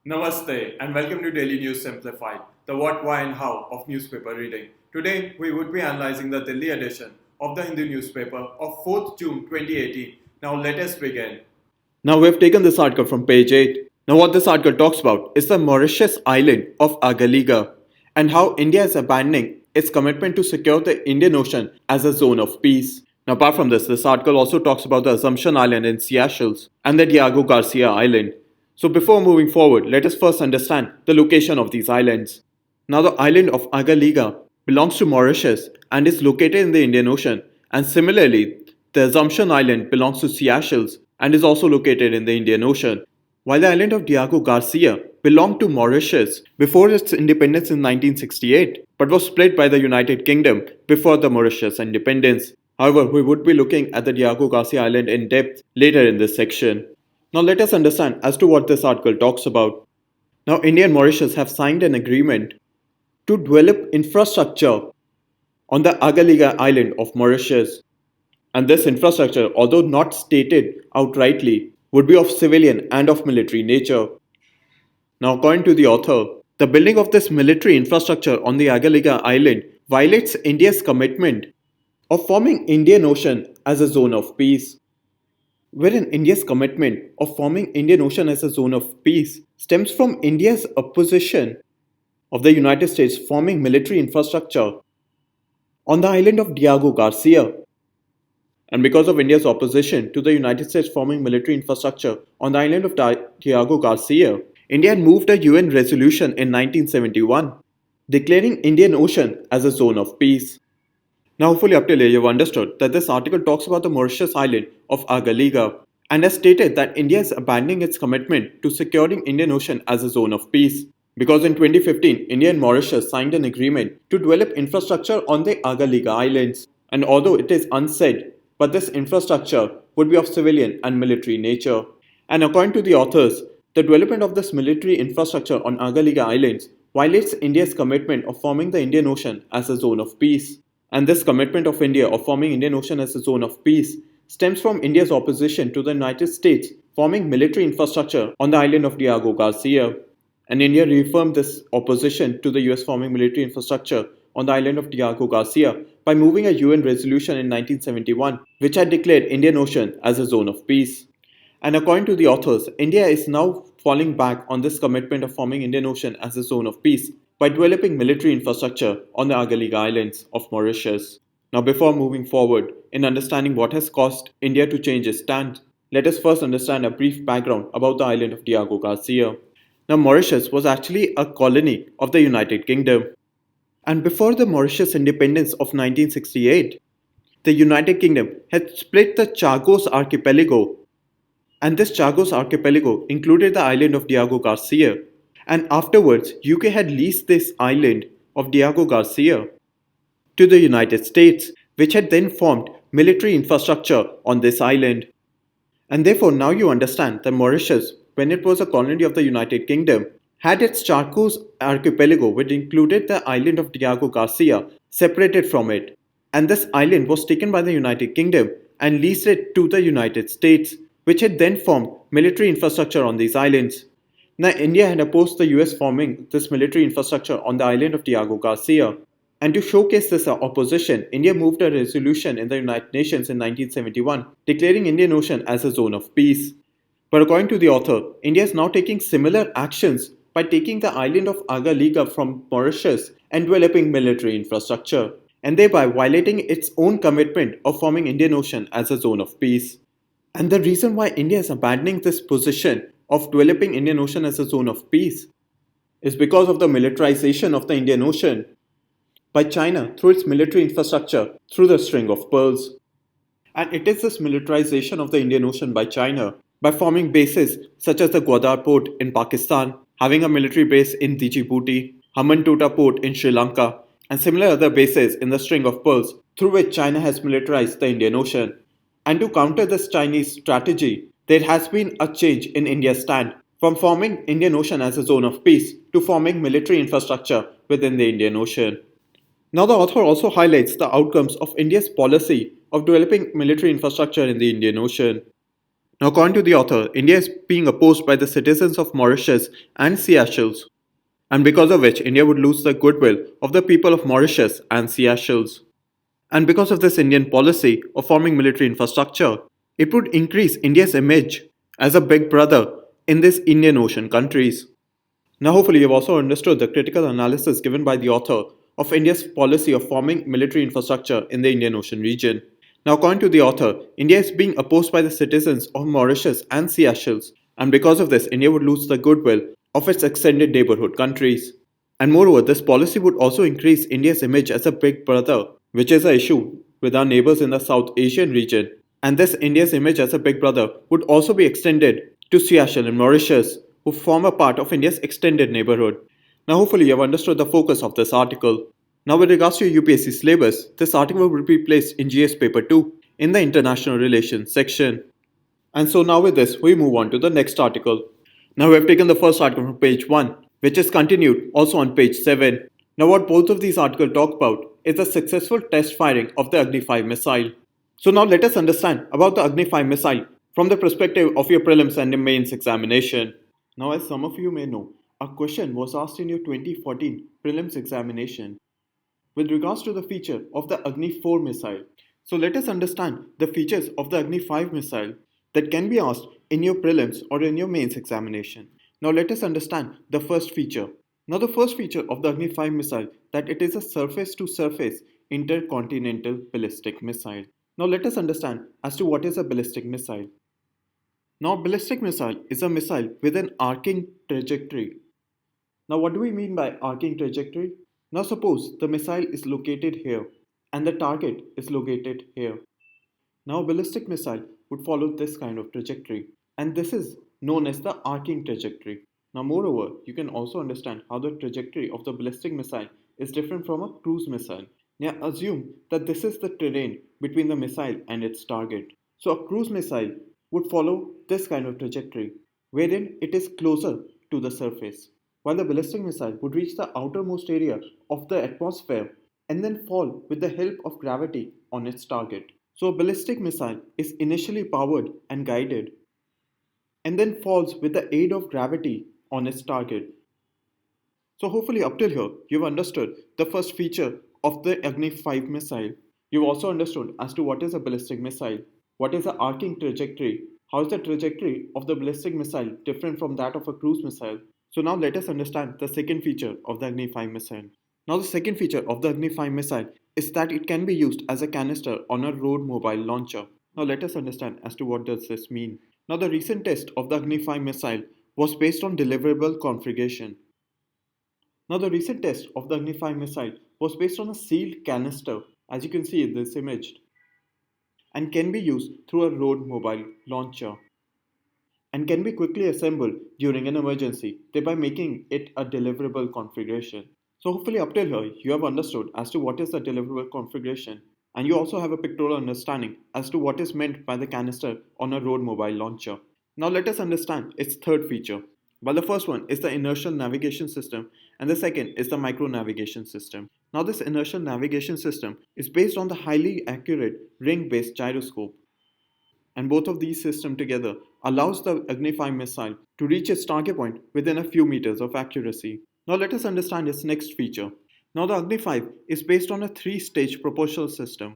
Namaste and welcome to Daily News Simplified, the what, why, and how of newspaper reading. Today, we would be analyzing the Delhi edition of the Hindu newspaper of 4th June 2018. Now, let us begin. Now, we've taken this article from page 8. Now, what this article talks about is the Mauritius island of Agaliga and how India is abandoning its commitment to secure the Indian Ocean as a zone of peace. Now, apart from this article also talks about the Assumption Island in Seychelles and the Diego Garcia Island. So before moving forward, let us first understand the location of these islands. Now the island of Agaliga belongs to Mauritius and is located in the Indian Ocean, and similarly, the Assumption Island belongs to Seychelles and is also located in the Indian Ocean. While the island of Diego Garcia belonged to Mauritius before its independence in 1968, but was split by the United Kingdom before the Mauritius independence. However, we would be looking at the Diego Garcia Island in depth later in this section. Now let us understand as to what this article talks about. Now India and Mauritius have signed an agreement to develop infrastructure on the Agaliga island of Mauritius. And this infrastructure, although not stated outrightly, would be of civilian and of military nature. Now according to the author, the building of this military infrastructure on the Agaliga island violates India's commitment of forming Indian Ocean as a zone of peace. Wherein India's commitment of forming Indian Ocean as a zone of peace stems from India's opposition of the United States forming military infrastructure on the island of Diego Garcia. And because of India's opposition to the United States forming military infrastructure on the island of Diego Garcia, India had moved a UN resolution in 1971 declaring Indian Ocean as a zone of peace. Now hopefully up till here you've understood that this article talks about the Mauritius island of Agaliga and has stated that India is abandoning its commitment to securing Indian Ocean as a zone of peace. Because in 2015, India and Mauritius signed an agreement to develop infrastructure on the Agaliga Islands. And although it is unsaid, but this infrastructure would be of civilian and military nature. And according to the authors, the development of this military infrastructure on Agaliga Islands violates India's commitment of forming the Indian Ocean as a zone of peace. And this commitment of India of forming Indian Ocean as a zone of peace stems from India's opposition to the United States forming military infrastructure on the island of Diego Garcia. And India reaffirmed this opposition to the US forming military infrastructure on the island of Diego Garcia by moving a UN resolution in 1971 which had declared Indian Ocean as a zone of peace. And according to the authors, India is now falling back on this commitment of forming Indian Ocean as a zone of peace by developing military infrastructure on the Agaliga Islands of Mauritius. Now before moving forward in understanding what has caused India to change its stand, let us first understand a brief background about the island of Diego Garcia. Now Mauritius was actually a colony of the United Kingdom. And before the Mauritius independence of 1968, the United Kingdom had split the Chagos archipelago. And this Chagos archipelago included the island of Diego Garcia. And afterwards, UK had leased this island of Diego Garcia to the United States, which had then formed military infrastructure on this island. And therefore, now you understand that Mauritius, when it was a colony of the United Kingdom, had its Chagos archipelago, which included the island of Diego Garcia, separated from it. And this island was taken by the United Kingdom and leased it to the United States, which had then formed military infrastructure on these islands. Now, India had opposed the US forming this military infrastructure on the island of Diego Garcia. And to showcase this opposition, India moved a resolution in the United Nations in 1971 declaring Indian Ocean as a zone of peace. But according to the author, India is now taking similar actions by taking the island of Agaliga from Mauritius and developing military infrastructure, and thereby violating its own commitment of forming Indian Ocean as a zone of peace. And the reason why India is abandoning this position of developing Indian Ocean as a zone of peace is because of the militarization of the Indian Ocean by China through its military infrastructure through the String of Pearls. And it is this militarization of the Indian Ocean by China by forming bases such as the Gwadar port in Pakistan, having a military base in Djibouti, Hambantota port in Sri Lanka, and similar other bases in the String of Pearls through which China has militarized the Indian Ocean. And to counter this Chinese strategy, there has been a change in India's stand from forming Indian Ocean as a zone of peace to forming military infrastructure within the Indian Ocean. Now the author also highlights the outcomes of India's policy of developing military infrastructure in the Indian Ocean. Now, according to the author, India is being opposed by the citizens of Mauritius and Seychelles, and because of which India would lose the goodwill of the people of Mauritius and Seychelles. And because of this Indian policy of forming military infrastructure, it would increase India's image as a big brother in these Indian Ocean countries. Now, hopefully, you've also understood the critical analysis given by the author of India's policy of forming military infrastructure in the Indian Ocean region. Now, according to the author, India is being opposed by the citizens of Mauritius and Seychelles, and because of this, India would lose the goodwill of its extended neighborhood countries. And moreover, this policy would also increase India's image as a big brother, which is an issue with our neighbors in the South Asian region. And this India's image as a big brother would also be extended to Seychelles and Mauritius, who form a part of India's extended neighborhood. Now, hopefully, you have understood the focus of this article. Now, with regards to your UPSC syllabus, this article will be placed in GS paper 2 in the International Relations section. And so now with this, we move on to the next article. Now we have taken the first article from page 1, which is continued also on page 7. Now what both of these articles talk about is the successful test firing of the Agni V missile. So now let us understand about the Agni V missile from the perspective of your prelims and your mains examination. Now as some of you may know, a question was asked in your 2014 prelims examination with regards to the feature of the Agni IV missile. So let us understand the features of the Agni V missile that can be asked in your prelims or in your mains examination. Now let us understand the first feature. Now the first feature of the Agni V missile that it is a surface-to-surface intercontinental ballistic missile. Now let us understand as to what is a ballistic missile. Now a ballistic missile is a missile with an arcing trajectory. Now what do we mean by arcing trajectory? Now suppose the missile is located here and the target is located here. Now a ballistic missile would follow this kind of trajectory, and this is known as the arcing trajectory. Now moreover, you can also understand how the trajectory of the ballistic missile is different from a cruise missile. Now assume that this is the terrain between the missile and its target. So a cruise missile would follow this kind of trajectory, wherein it is closer to the surface, while the ballistic missile would reach the outermost area of the atmosphere and then fall with the help of gravity on its target. So a ballistic missile is initially powered and guided and then falls with the aid of gravity on its target. So hopefully up till here you've understood the first feature of the Agni V missile. You've also understood as to what is a ballistic missile, what is the arcing trajectory, how is the trajectory of the ballistic missile different from that of a cruise missile. So now let us understand the second feature of the Agni V missile. Now the second feature of the Agni V missile is that it can be used as a canister on a road mobile launcher. Now let us understand as to what does this mean. Now the recent test of the Agni V missile was based on deliverable configuration. Now the recent test of the Agni V missile was based on a sealed canister, as you can see in this image, and can be used through a road mobile launcher and can be quickly assembled during an emergency, thereby making it a deliverable configuration. So hopefully up till here you have understood as to what is the deliverable configuration, and you also have a pictorial understanding as to what is meant by the canister on a road mobile launcher. Now let us understand its third feature. Well, the first one is the inertial navigation system and the second is the micro navigation system. Now this inertial navigation system is based on the highly accurate ring-based gyroscope, and both of these systems together allows the Agni V missile to reach its target point within a few meters of accuracy. Now let us understand its next feature. Now the Agni V is based on a three-stage propulsion system.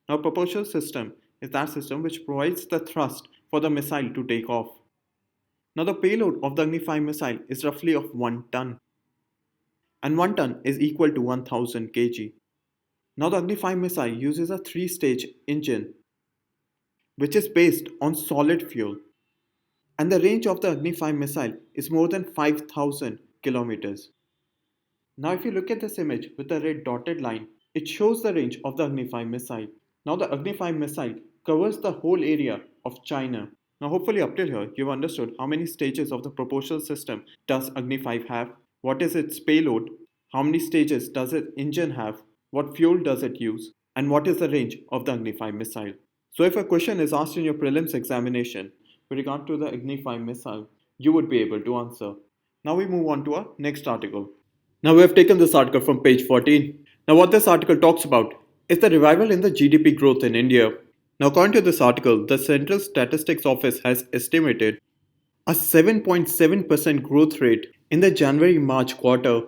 Now propulsion system is that system which provides the thrust for the missile to take off. Now the payload of the Agni V missile is roughly of 1 ton, and 1 ton is equal to 1000 kg. Now the Agni V missile uses a three-stage engine which is based on solid fuel, and the range of the Agni V missile is more than 5000 kilometers. Now if you look at this image with the red dotted line, it shows the range of the Agni V missile. Now the Agni V missile covers the whole area of China. Now hopefully up till here you've understood how many stages of the propulsion system does Agni V have, what is its payload, how many stages does its engine have, what fuel does it use, and what is the range of the Agni V missile. So if a question is asked in your prelims examination with regard to the Agni V missile, you would be able to answer. Now we move on to our next article. Now we have taken this article from page 14. Now what this article talks about is the revival in the GDP growth in India. Now, according to this article, the Central Statistics Office has estimated a 7.7% growth rate in the January March quarter.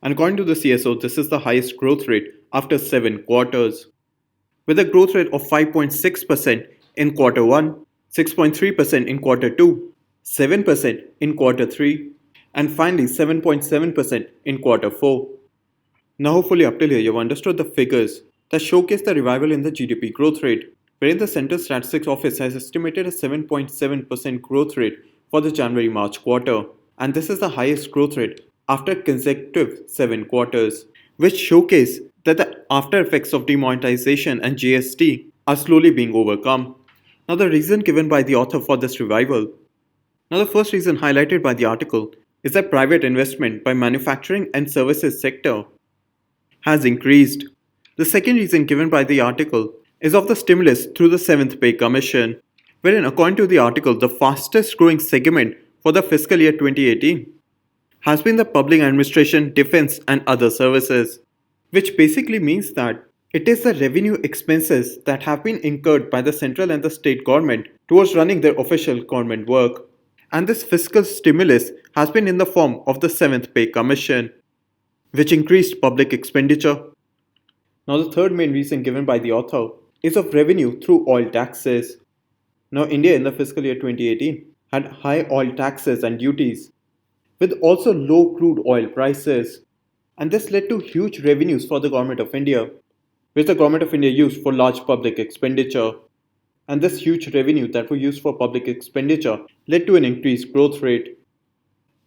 And according to the CSO, this is the highest growth rate after 7 quarters, with a growth rate of 5.6% in quarter 1, 6.3% in quarter 2, 7% in quarter 3, and finally 7.7% in quarter 4. Now, hopefully, up till here, you've understood the figures that showcase the revival in the GDP growth rate, wherein the Central Statistics Office has estimated a 7.7% growth rate for the January March quarter. And this is the highest growth rate after consecutive 7 quarters, which showcase that the after effects of demonetization and GST are slowly being overcome. Now, the reason given by the author for this revival. Now, the first reason highlighted by the article is that private investment by manufacturing and services sector has increased. The second reason given by the article is of the stimulus through the 7th Pay Commission, wherein, according to the article, the fastest growing segment for the fiscal year 2018 has been the public administration, defense, and other services, which basically means that it is the revenue expenses that have been incurred by the central and the state government towards running their official government work. And this fiscal stimulus has been in the form of the 7th Pay Commission, which increased public expenditure. Now, the third main reason given by the author is of revenue through oil taxes. Now, India in the fiscal year 2018 had high oil taxes and duties, with also low crude oil prices. And this led to huge revenues for the government of India, which the government of India used for large public expenditure. And this huge revenue that were used for public expenditure led to an increased growth rate.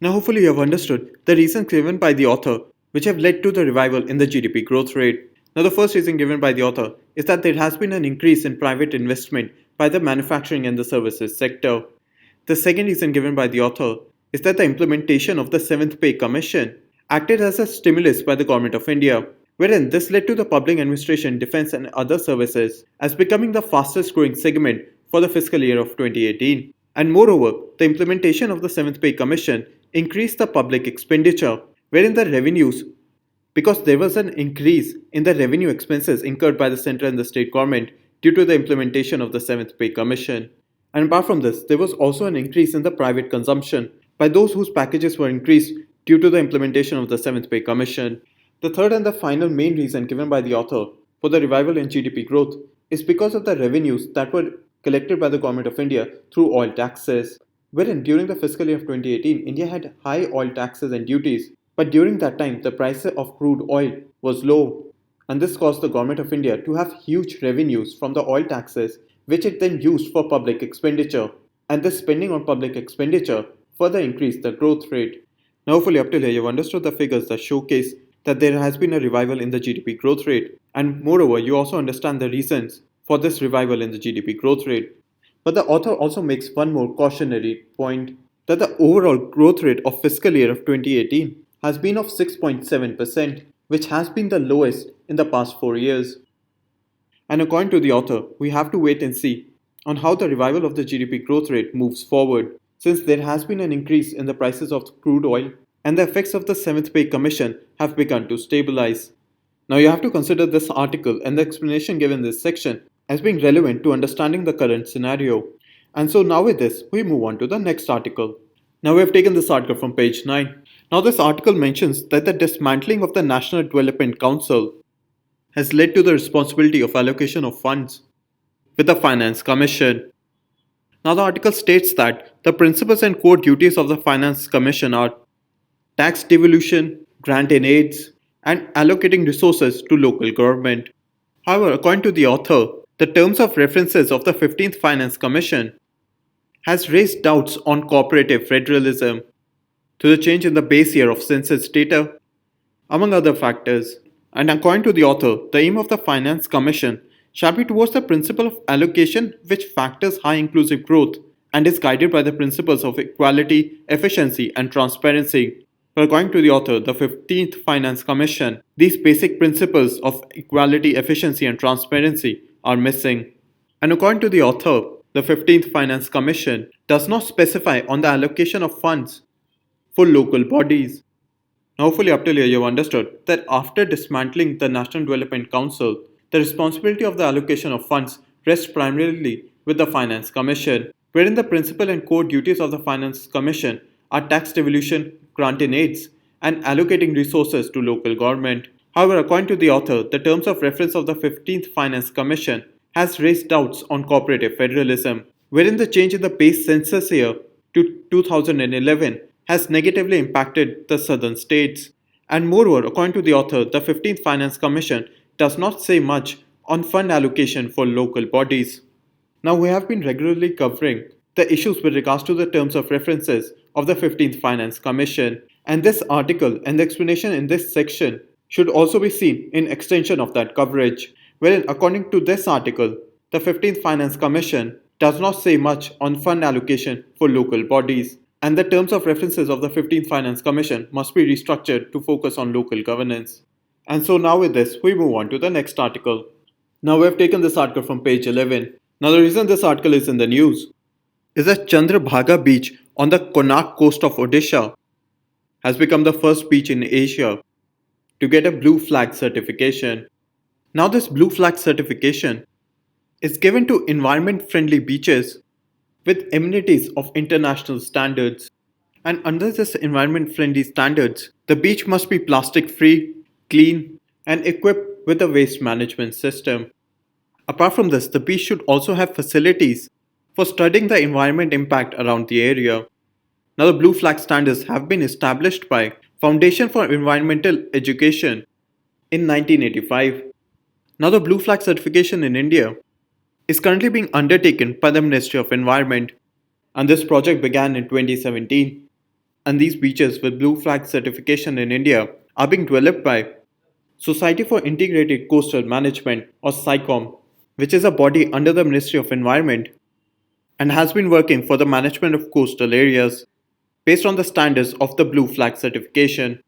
Now, hopefully, you have understood the reasons given by the author which have led to the revival in the GDP growth rate. Now, the first reason given by the author is that there has been an increase in private investment by the manufacturing and the services sector. The second reason given by the author is that the implementation of the 7th Pay Commission acted as a stimulus by the government of India, wherein this led to the public administration, defense, and other services as becoming the fastest growing segment for the fiscal year of 2018. And moreover, the implementation of the 7th Pay Commission increased the public expenditure, wherein the revenues, because there was an increase in the revenue expenses incurred by the central and the state government due to the implementation of the 7th Pay Commission. And apart from this, there was also an increase in the private consumption by those whose packages were increased due to the implementation of the 7th Pay Commission. The third and the final main reason given by the author for the revival in GDP growth is because of the revenues that were collected by the government of India through oil taxes, wherein during the fiscal year of 2018, India had high oil taxes and duties, but during that time, the price of crude oil was low, and this caused the government of India to have huge revenues from the oil taxes, which it then used for public expenditure, and this spending on public expenditure further increased the growth rate. Now, hopefully, up till here, you've understood the figures that showcase that there has been a revival in the GDP growth rate, and moreover, you also understand the reasons for this revival in the GDP growth rate. But the author also makes one more cautionary point, that the overall growth rate of fiscal year of 2018 has been of 6.7%, which has been the lowest in the past 4 years. And according to the author, we have to wait and see on how the revival of the GDP growth rate moves forward, since there has been an increase in the prices of crude oil and the effects of the 7th Pay Commission have begun to stabilize. Now, you have to consider this article and the explanation given in this section as being relevant to understanding the current scenario. And so now with this, we move on to the next article. Now, we have taken this article from page 9. Now, this article mentions that the dismantling of the National Development Council has led to the responsibility of allocation of funds with the Finance Commission. Now, the article states that the principles and core duties of the Finance Commission are tax devolution, grant in aids, and allocating resources to local government. However, according to the author, the terms of references of the 15th Finance Commission has raised doubts on cooperative federalism to the change in the base year of census data, among other factors. And according to the author, the aim of the Finance Commission shall be towards the principle of allocation which factors high inclusive growth and is guided by the principles of equality, efficiency, and transparency. But according to the author, the 15th Finance Commission, these basic principles of equality, efficiency, and transparency are missing. And according to the author, the 15th Finance Commission does not specify on the allocation of funds for local bodies. Now, hopefully, up till here, you have understood that after dismantling the National Development Council, the responsibility of the allocation of funds rests primarily with the Finance Commission, wherein the principal and core duties of the Finance Commission are tax devolution, granting aids, and allocating resources to local government. However, according to the author, the terms of reference of the 15th Finance Commission has raised doubts on cooperative federalism, wherein the change in the base census year to 2011 has negatively impacted the southern states. And moreover, according to the author, the 15th Finance Commission does not say much on fund allocation for local bodies. Now, we have been regularly covering the issues with regards to the terms of references of the 15th Finance Commission, and this article and the explanation in this section should also be seen in extension of that coverage, wherein according to this article, the 15th Finance Commission does not say much on fund allocation for local bodies, and the terms of references of the 15th Finance Commission must be restructured to focus on local governance. And so now with this, we move on to the next article. Now we have taken this article from page 11. Now the reason this article is in the news is that Chandrabhaga beach on the Konark coast of Odisha has become the first beach in Asia to get a blue flag certification. Now this blue flag certification is given to environment-friendly beaches with amenities of international standards. And under this environment-friendly standards, the beach must be plastic-free, clean, and equipped with a waste management system. Apart from this, the beach should also have facilities for studying the environment impact around the area. Now, the blue flag standards have been established by Foundation for Environmental Education in 1985. Now, the blue flag certification in India is currently being undertaken by the Ministry of Environment, and this project began in 2017. And these beaches with blue flag certification in India are being developed by Society for Integrated Coastal Management, or SICOM, which is a body under the Ministry of Environment and has been working for the management of coastal areas based on the standards of the blue flag certification.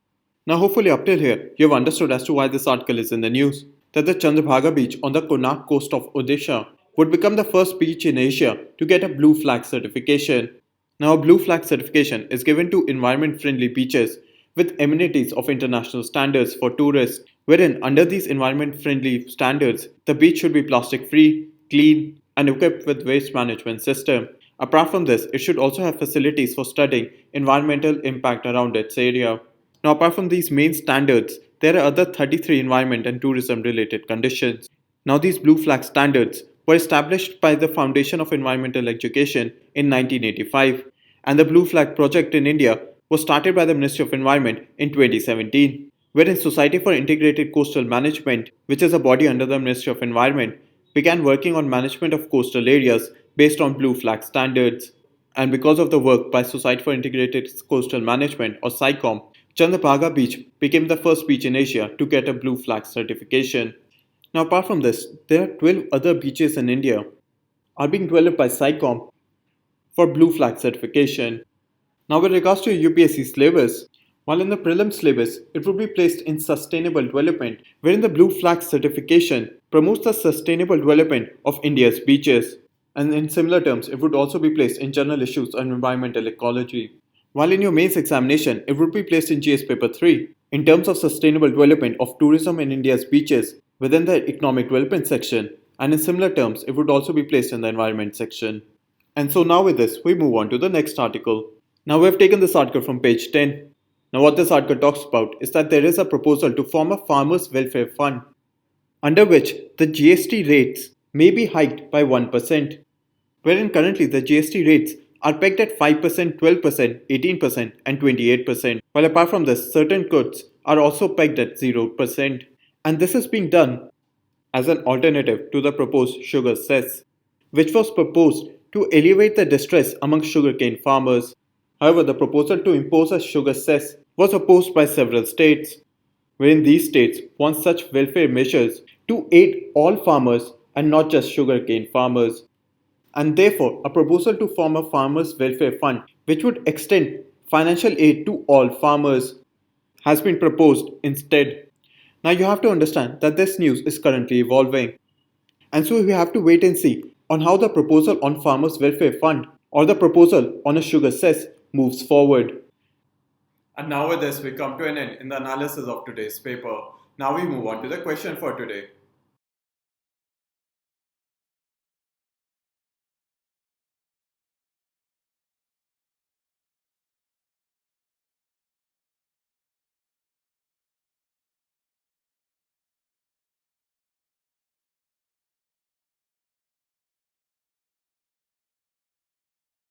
Now hopefully up till here you have understood as to why this article is in the news, that the Chandrabhaga beach on the Konark coast of Odisha would become the first beach in Asia to get a blue flag certification. Now a blue flag certification is given to environment friendly beaches with amenities of international standards for tourists, wherein under these environment-friendly standards, the beach should be plastic-free, clean, and equipped with waste management system. Apart from this, it should also have facilities for studying environmental impact around its area. Now, apart from these main standards, there are other 33 environment and tourism-related conditions. Now, these blue flag standards were established by the Foundation of Environmental Education in 1985, and the blue flag project in India was started by the Ministry of Environment in 2017, wherein Society for Integrated Coastal Management, which is a body under the Ministry of Environment, began working on management of coastal areas based on blue flag standards. And because of the work by Society for Integrated Coastal Management, or SICOM, Chandrabhaga Beach became the first beach in Asia to get a blue flag certification. Now apart from this, there are 12 other beaches in India are being developed by SICOM for blue flag certification. Now with regards to UPSC syllabus, while in the prelim syllabus, it would be placed in sustainable development, wherein the blue flag certification promotes the sustainable development of India's beaches. And in similar terms, it would also be placed in general issues on environmental ecology. While in your mains examination, it would be placed in GS paper 3 in terms of sustainable development of tourism in India's beaches within the economic development section, and in similar terms, it would also be placed in the environment section. And so now with this, we move on to the next article. Now we have taken this article from page 10. Now what this article talks about is that there is a proposal to form a farmers welfare fund under which the GST rates may be hiked by 1%, wherein currently the GST rates are pegged at 5%, 12%, 18% and 28%, while apart from this certain goods are also pegged at 0%, and this is being done as an alternative to the proposed sugar cess, which was proposed to alleviate the distress among sugarcane farmers. However, the proposal to impose a sugar cess was opposed by several states, wherein these states want such welfare measures to aid all farmers and not just sugarcane farmers. And therefore, a proposal to form a farmers' welfare fund which would extend financial aid to all farmers has been proposed instead. Now you have to understand that this news is currently evolving, and so we have to wait and see on how the proposal on farmers' welfare fund or the proposal on a sugar cess moves forward. And now with this, we come to an end in the analysis of today's paper. Now we move on to the question for today.